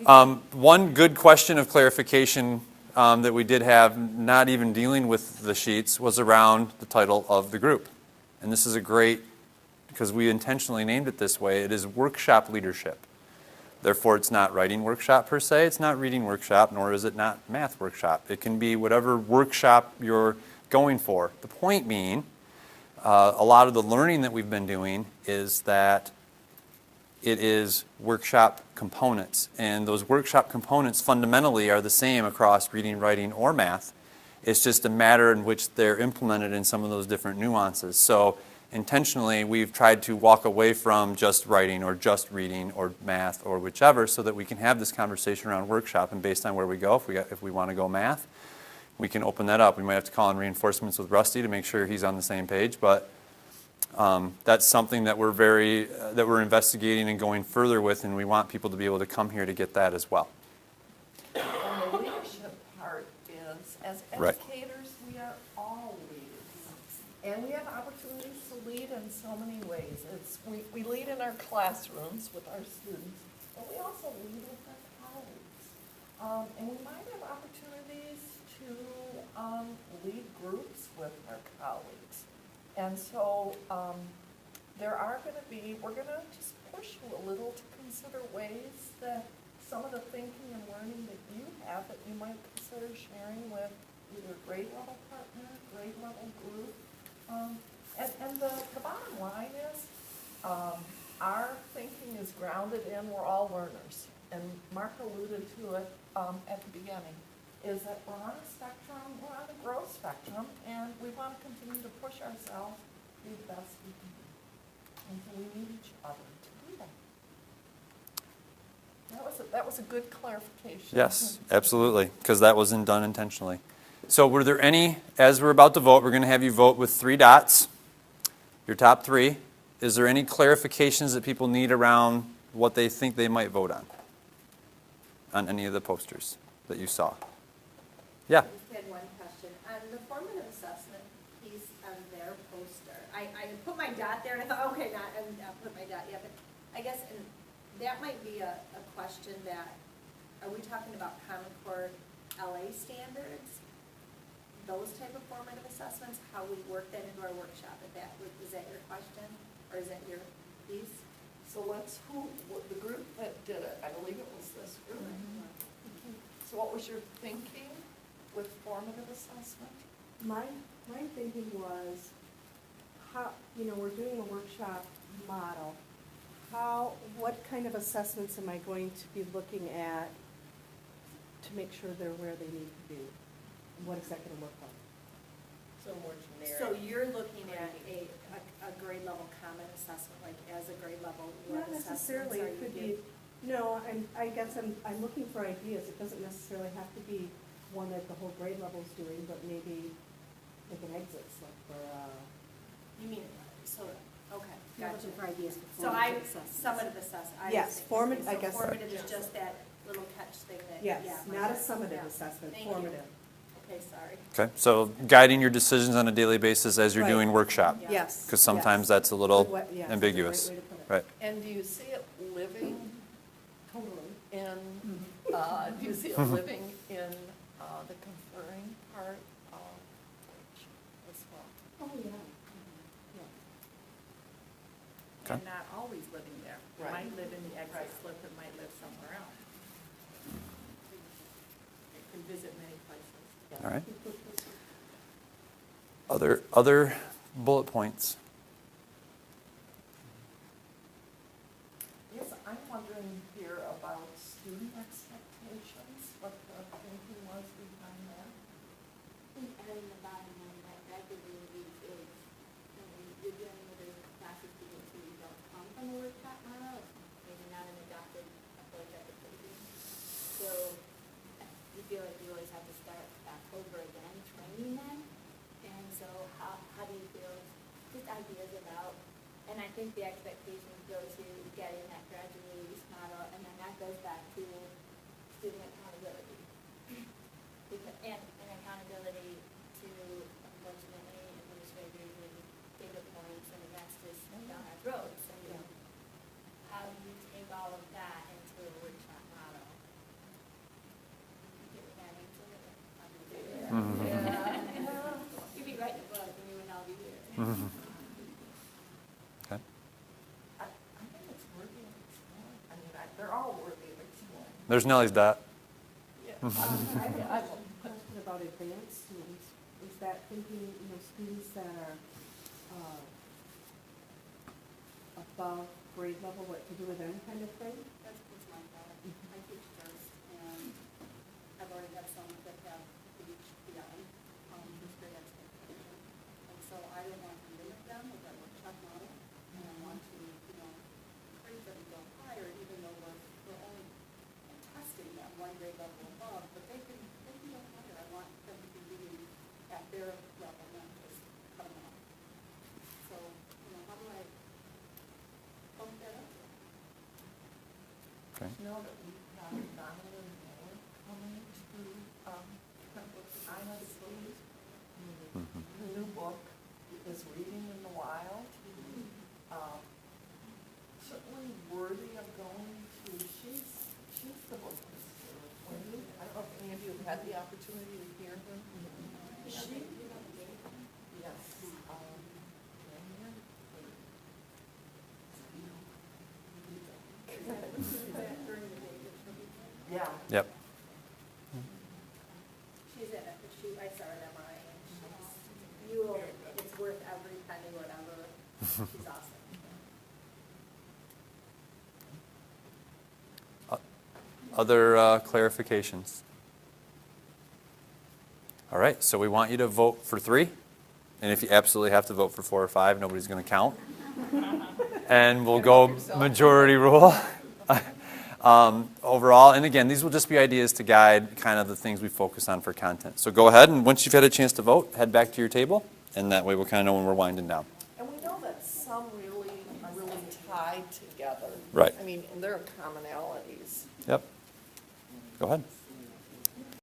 One good question of clarification that we did have, not even dealing with the sheets, was around the title of the group. And this is a great, because we intentionally named it this way, it is workshop leadership. Therefore, it's not writing workshop per se, it's not reading workshop, nor is it not math workshop. It can be whatever workshop you're going for. The point being, a lot of the learning that we've been doing is that it is workshop components. And those workshop components fundamentally are the same across reading, writing, or math. It's just a matter in which they're implemented in some of those different nuances. So intentionally, we've tried to walk away from just writing or just reading or math or whichever so that we can have this conversation around workshop. And based on where we go, if we want to go math, we can open that up. We might have to call in reinforcements with Rusty to make sure he's on the same page. But that's something that we're investigating and going further with, and we want people to be able to come here to get that as well. And the leadership part is, as educators, we are all leaders. And we have opportunities to lead in so many ways. We lead in our classrooms with our students, but we also lead with our colleagues. And we might have opportunities to lead groups with our colleagues. And so we're going to just push you a little to consider ways that some of the thinking and learning that you have that you might consider sharing with either grade level partner, grade level group. And the bottom line is our thinking is grounded in we're all learners. And Mark alluded to it at the beginning, is that we're on a spectrum, we're on a growth spectrum, and we want to continue to push ourselves to be the best we can be. And so we need each other to do that. That was a good clarification. Yes, absolutely, because that wasn't done intentionally. So were there any, as we're about to vote, we're going to have you vote with 3 dots, your top 3. Is there any clarifications that people need around what they think they might vote on any of the posters that you saw? Yeah. I just had one question. On the formative assessment piece on their poster, I put my dot there and I thought, okay, I'll put my dot, yeah, but I guess that might be a question that, are we talking about Common Core LA standards? Those type of formative assessments, how we work that into our workshop? Is that your question? Or is that your piece? So the group that did it, I believe it was this group. Mm-hmm. So what was your thinking with formative assessment? My thinking was, how, we're doing a workshop model. What kind of assessments am I going to be looking at to make sure they're where they need to be? And what is that going to look like? So more generic. So you're looking at a grade level common assessment, like as a grade level, what Not necessarily. It could be. No, I guess I'm looking for ideas. It doesn't necessarily have to be one that the whole grade level is doing, but maybe like an exit slip or. You mean okay, You're gotcha. looking for ideas for summative assessment. Yes, formative. I guess formative is just that little catch thing that. Yes, yeah, not a summative assessment. Thank formative. You. Okay, sorry. Okay, so guiding your decisions on a daily basis as you're doing workshop. Yeah. Yes. Because sometimes that's a little Yes, ambiguous. that's a great way to put it. Right. And do you see it living Totally. in, do you see it living in the conferring part as well? Oh, yeah. Okay. And not always living there. It Right. might live in the exit Right. slip, it might live somewhere else. It can visit many places. All right. Other bullet points? Yes, I'm wondering here about student expectations, what the thinking was behind that. And the bottom line that graduating is, you're dealing with a class of students who don't come from a workshop model, maybe not an adopted approach at the program. So you feel like you always have to start back over again, training them. And so how do you feel, just ideas about, and I think the expectations go to getting that graduate release model, and then that goes back to student accountability. And accountability to, unfortunately, administrators and data points, and that's just down our road. So how do you take all of that into a workshop model? There's Nellie's dot. I have a question about advanced students. Is that thinking, students that are above grade level, what to do with them kind of thing? That's my thought. I teach first, and I've already had some that have reached beyond history expectation. And so I don't want to limit them with our workshop model, and I want to, encourage them to go higher, even though we're only testing that one grade level above, but they can go higher. I want them to be reading at their level, not just coming up. So, how do I bump that up? Okay. You know that we've got Donald and Miller coming to, ISD. The new book is Reading in the Wild. Certainly worthy of going to, she's the book whisperer. I don't know if any of you have had the opportunity to hear her. She, yes. Yeah. Yep. She's in it, I saw her at MRI, and it's worth every penny, whatever. She's awesome. Other clarifications? All right, so we want you to vote for 3. And if you absolutely have to vote for 4 or 5, nobody's going to count. And we'll go majority rule overall. And again, these will just be ideas to guide kind of the things we focus on for content. So go ahead, and once you've had a chance to vote, head back to your table. And that way we'll kind of know when we're winding down. And we know that some really are really tied together. Right. I mean, and there are commonalities. Yep. Go ahead.